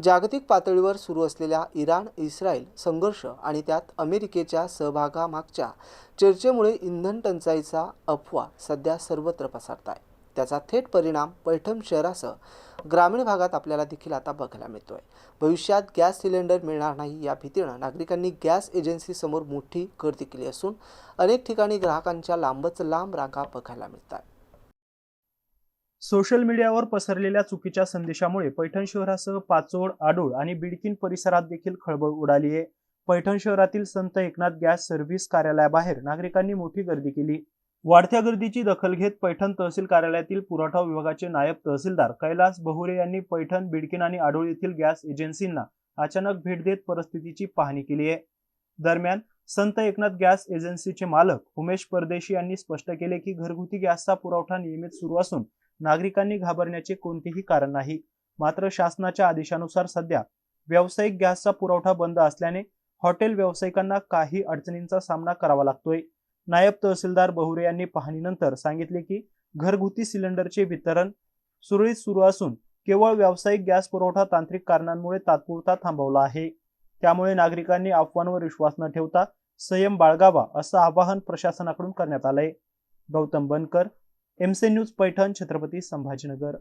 जागतिक पातळीवर सुरू असलेल्या इराण-इस्रायल संघर्ष आणि त्यात अमेरिकेच्या सहभागामागच्या चर्चेमुळे इंधन टंचाईचा अफवा सध्या सर्वत्र पसरत आहे. त्याचा थेट परिणाम पैठण शहरासह ग्रामीण भागात आपल्याला देखील आता बघायला मिळतोय. भविष्यात गॅस सिलेंडर मिळणार नाही या भीतीनं नागरिकांनी गॅस एजन्सीसमोर मोठी गर्दी केली असून अनेक ठिकाणी ग्राहकांच्या लांबच लांब रांगा बघायला मिळतात. सोशल मीडियावर पसरलेल्या चुकीच्या संदेशामुळे पैठण शहरासह पाचोड, आडोळ आणि बिडकीन परिसरात देखील खळबळ उडाली आहे. पैठण शहरातील संत एकनाथ गॅस सर्व्हिस कार्यालयाबाहेर नागरिकांनी मोठी गर्दी केली. वाढत्या गर्दीची दखल घेत पैठण तहसील कार्यालयातील पुरवठा विभागाचे नायब तहसीलदार कैलास बहुरे यांनी पैठण, बिडकीन आणि आडोळ येथील गॅस एजन्सींना अचानक भेट देत परिस्थितीची पाहणी केली आहे. दरम्यान संत एकनाथ गॅस एजन्सीचे मालक उमेश परदेशी यांनी स्पष्ट केले की घरगुती गॅसचा पुरवठा नियमित सुरू असून नागरिकांनी घाबरण्याचे कोणतेही कारण नाही. मात्र शासनाच्या आदेशानुसार सध्या व्यावसायिक गॅसचा पुरवठा बंद असल्याने हॉटेल व्यावसायिकांना काही अडचणींचा सामना करावा लागतोय. नायब तहसीलदार बहुरे यांनी पाहणीनंतर सांगितले की घरगुती सिलेंडरचे वितरण सुरळीत सुरू असून केवळ व्यावसायिक गॅस पुरवठा तांत्रिक कारणांमुळे तात्पुरता थांबवला आहे. त्यामुळे नागरिकांनी अफवांवर विश्वास न ठेवता संयम बाळगावा असं आवाहन प्रशासनाकडून करण्यात आलंय. गौतम बनकर, MC न्यूज पैठण, छत्रपती संभाजीनगर.